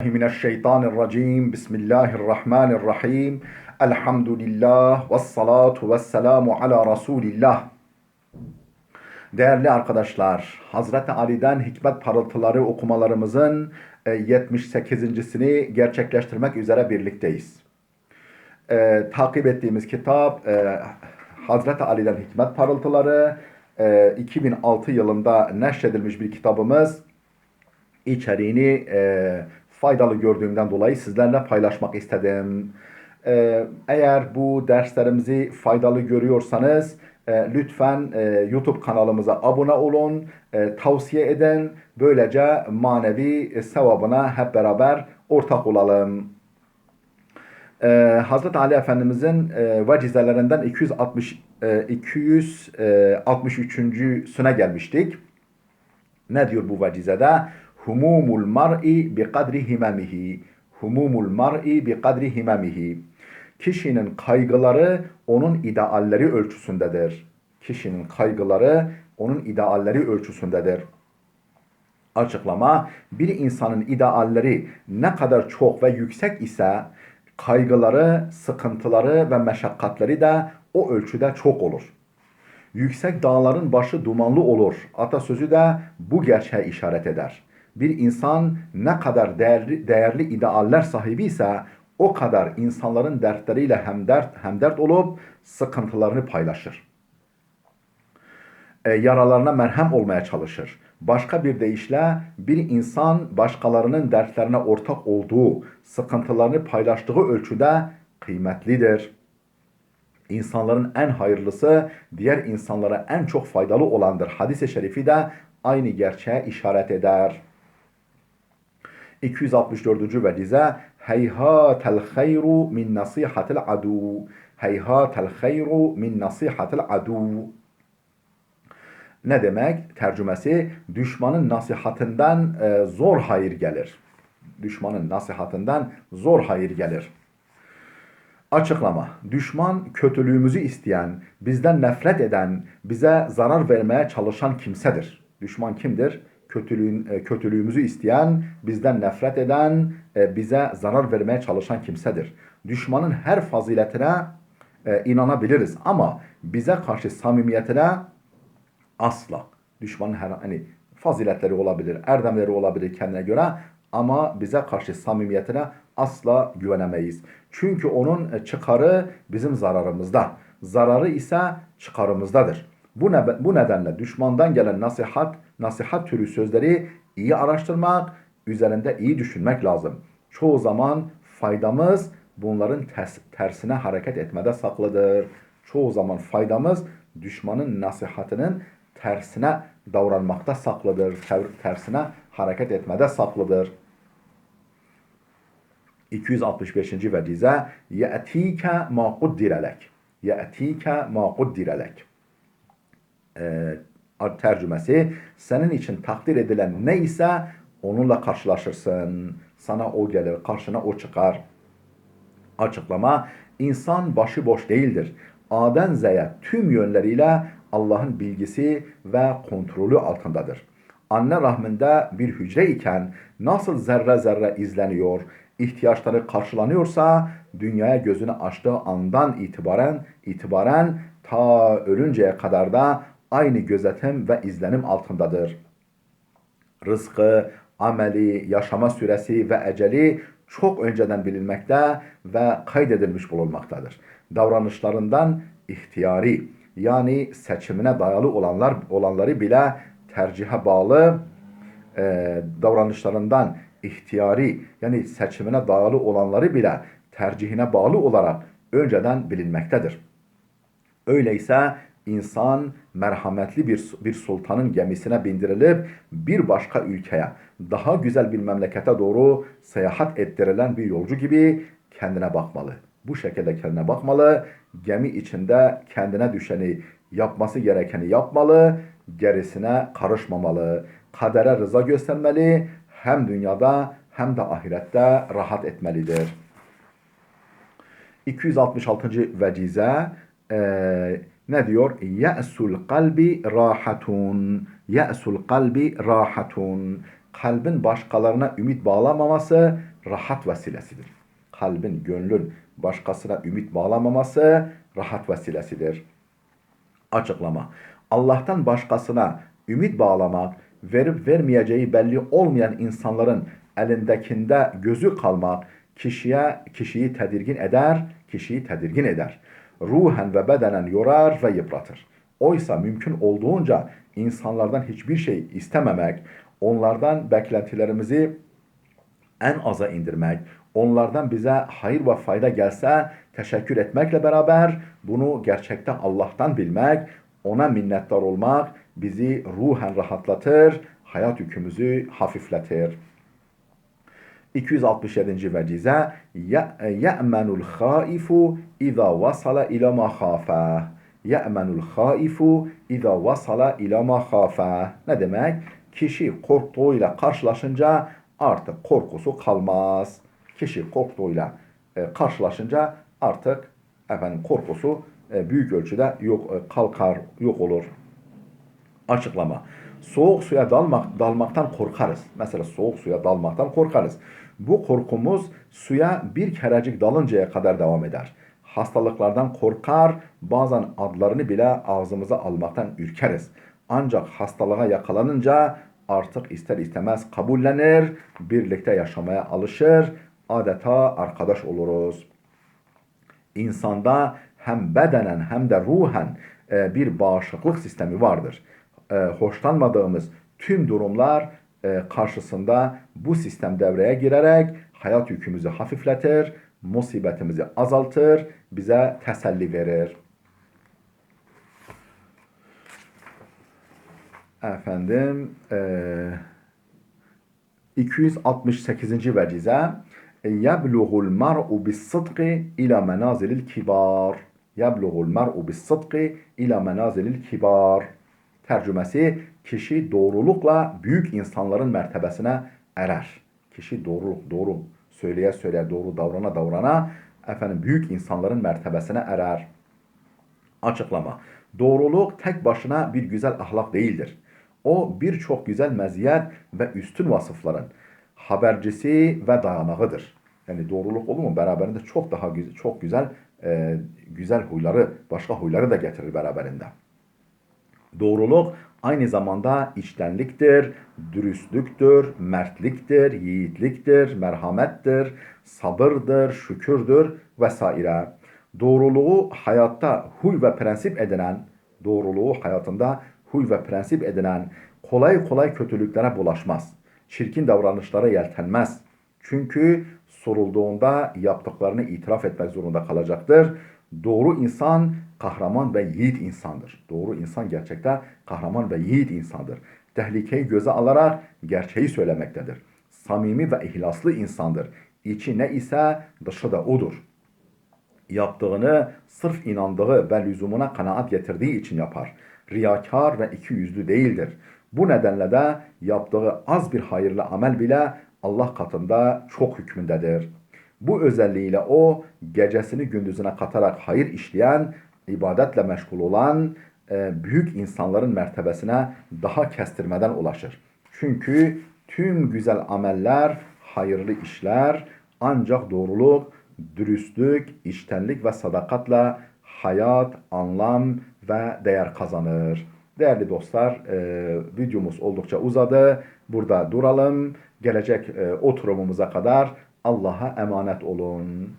Mineşşeytanirracim. Bismillahirrahmanirrahim. Elhamdülillah ve salatu ve selamu ala Resulillah. Değerli arkadaşlar, Hazreti Ali'den hikmet parıltıları okumalarımızın 78.sini gerçekleştirmek üzere birlikteyiz. Takip ettiğimiz kitap Hazreti Ali'den hikmet parıltıları, 2006 yılında neşredilmiş bir kitabımız. İçeriğini faydalı gördüğümden dolayı sizlerle paylaşmak istedim. Eğer bu derslerimizi faydalı görüyorsanız lütfen YouTube kanalımıza abone olun, tavsiye edin. Böylece manevi sevabına hep beraber ortak olalım. Hazreti Ali Efendimizin vecizelerinden 263'üne gelmiştik. Ne diyor bu vecizede? Humumul mar'i bi kadri himamihi. Humumul mar'i bi kadri himamihi. Kişinin kaygıları onun idealleri ölçüsündedir. Kişinin kaygıları onun idealleri ölçüsündedir. Açıklama: bir insanın idealleri ne kadar çok ve yüksek ise kaygıları, sıkıntıları ve meşakkatleri de o ölçüde çok olur. Yüksek dağların başı dumanlı olur atasözü de bu gerçeğe işaret eder. Bir insan ne kadar değerli idealler sahibi ise o kadar insanların dertleriyle hemdert olup sıkıntılarını paylaşır. Yaralarına merhem olmaya çalışır. Başka bir deyişle bir insan başkalarının dertlerine ortak olduğu, sıkıntılarını paylaştığı ölçüde kıymetlidir. İnsanların en hayırlısı diğer insanlara en çok faydalı olandır. Hadis-i şerifi de aynı gerçeğe işaret eder. 264. vecize: Heyhatel hayru min nasihatil adu. Heyhatel hayru min nasihatil adu. Ne demek? Tercümesi: düşmanın nasihatinden zor hayır gelir. Düşmanın nasihatinden zor hayır gelir. Açıklama: düşman kötülüğümüzü isteyen, bizden nefret eden, bize zarar vermeye çalışan kimsedir. Düşman kimdir? Kötülüğümüzü isteyen, bizden nefret eden, bize zarar vermeye çalışan kimsedir. Düşmanın her faziletine inanabiliriz ama bize karşı samimiyetine asla. Düşmanın her faziletleri olabilir, erdemleri olabilir kendine göre ama bize karşı samimiyetine asla güvenemeyiz. Çünkü onun çıkarı bizim zararımızda. Zararı ise çıkarımızdadır. Bu nedenle düşmandan gelen nasihat türü sözleri iyi araştırmak, üzerinde iyi düşünmek lazım. Çoğu zaman faydamız bunların tersine hareket etmede saklıdır. Çoğu zaman faydamız düşmanın nasihatinin tersine davranmakta saklıdır. Tersine hareket etmede saklıdır. 265. vecize: Ye'tike ma kuddirelek. Ye'tike ma kuddirelek. Tercümesi: senin için takdir edilen ne ise onunla karşılaşırsın. Sana o gelir, karşına o çıkar. Açıklama: İnsan başıboş değildir. A'dan Z'ye tüm yönleriyle Allah'ın bilgisi ve kontrolü altındadır. Anne rahminde bir hücre iken nasıl zerre zerre izleniyor, ihtiyaçları karşılanıyorsa dünyaya gözünü açtığı andan itibaren ta ölünceye kadar da aynı gözetim ve izlenim altındadır. Rızkı, ameli, yaşama süresi ve eceli çok önceden bilinmekte ve kaydedilmiş bulunmaktadır. Davranışlarından ihtiyari, yani seçimine dayalı olanları bile tercihe bağlı, davranışlarından ihtiyari, yani seçimine dayalı olanları bile tercihine bağlı olarak önceden bilinmektedir. Öyleyse insan merhametli bir sultanın gemisine bindirilip bir başka ülkeye, daha güzel bir memlekete doğru seyahat ettirilen bir yolcu gibi kendine bakmalı. Bu şekilde kendine bakmalı. Gemi içinde kendine düşeni, yapması gerekeni yapmalı, gerisine karışmamalı. Kadere rıza göstermeli, hem dünyada hem de ahirette rahat etmelidir. 266. vecize ne diyor? Ye'sul kalbi rahatun. Ye'sul kalbi rahatun. Kalbin başkalarına ümit bağlamaması rahat vesilesidir. Kalbin, gönlün başkasına ümit bağlamaması rahat vesilesidir. Açıklama. Allah'tan başkasına ümit bağlamak, verip vermeyeceği belli olmayan insanların elindekinde gözü kalmak kişiyi tedirgin eder. Ruhen ve bedenen yorar ve yıpratır. Oysa mümkün olduğunca insanlardan hiçbir şey istememek, onlardan beklentilerimizi en aza indirmek, onlardan bize hayır ve fayda gelse teşekkür etmekle beraber bunu gerçekten Allah'tan bilmek, ona minnettar olmak bizi ruhen rahatlatır, hayat yükümüzü hafifletir. 267. vecize ye'menul haifu iza vasala ila ma khafa. Ye'menul haifu iza vasala ila ma khafa. Ne demek? Kişi korktuğuyla karşılaşınca artık korkusu kalmaz. Kişi korktuğuyla karşılaşınca artık korkusu büyük ölçüde yok olur. Açıklama. Soğuk suya dalmaktan korkarız. Mesela soğuk suya dalmaktan korkarız. Bu korkumuz suya bir kerecik dalıncaya kadar devam eder. Hastalıklardan korkar, bazen adlarını bile ağzımıza almaktan ürkeriz. Ancak hastalığa yakalanınca artık ister istemez kabullenir, birlikte yaşamaya alışır, adeta arkadaş oluruz. İnsanda hem bedenen hem de ruhen bir bağışıklık sistemi vardır. Hoşlanmadığımız tüm durumlar karşısında bu sistem devreye girerek hayat yükümüzü hafifletir, musibetimizi azaltır, bize teselli verir. 268. vecize yebluğul mar'u bis-sıdqi ila menazilil kibar. Yebluğul mar'u bis-sıdqi ila menazilil kibar. Tercümesi, kişi doğrulukla büyük insanların mertebesine erer. Kişi doğru söyleye doğru davrana büyük insanların mertebesine erer. Açıklama. Doğruluk tek başına bir güzel ahlak değildir. O birçok güzel meziyet ve üstün vasıfların habercisi ve dayanağıdır. Yani doğruluk olur mu? Beraberinde çok güzel huyları, başka huyları da getirir beraberinde. Doğruluk aynı zamanda içtenliktir, dürüstlüktür, mertliktir, yiğitliktir, merhamettir, sabırdır, şükürdür vesaire. Doğruluğu hayatında huy ve prensip edinen kolay kolay kötülüklere bulaşmaz. Çirkin davranışlara yeltenmez. Çünkü sorulduğunda yaptıklarını itiraf etmek zorunda kalacaktır. Doğru insan kahraman ve yiğit insandır. Doğru insan gerçekten kahraman ve yiğit insandır. Tehlikeyi göze alarak gerçeği söylemektedir. Samimi ve ihlaslı insandır. İçi ne ise dışı da odur. Yaptığını sırf inandığı ve lüzumuna kanaat getirdiği için yapar. Riyakar ve ikiyüzlü değildir. Bu nedenle de yaptığı az bir hayırlı amel bile Allah katında çok hükmündedir. Bu özelliğiyle o gecesini gündüzüne katarak hayır işleyen, ibadetle meşgul olan büyük insanların mertebesine daha kestirmeden ulaşır. Çünkü tüm güzel ameller, hayırlı işler ancak doğruluk, dürüstlük, içtenlik ve sadakatla hayat, anlam ve değer kazanır. Değerli dostlar, videomuz oldukça uzadı. Burada duralım. Gelecek oturumumuza kadar Allah'a emanet olun.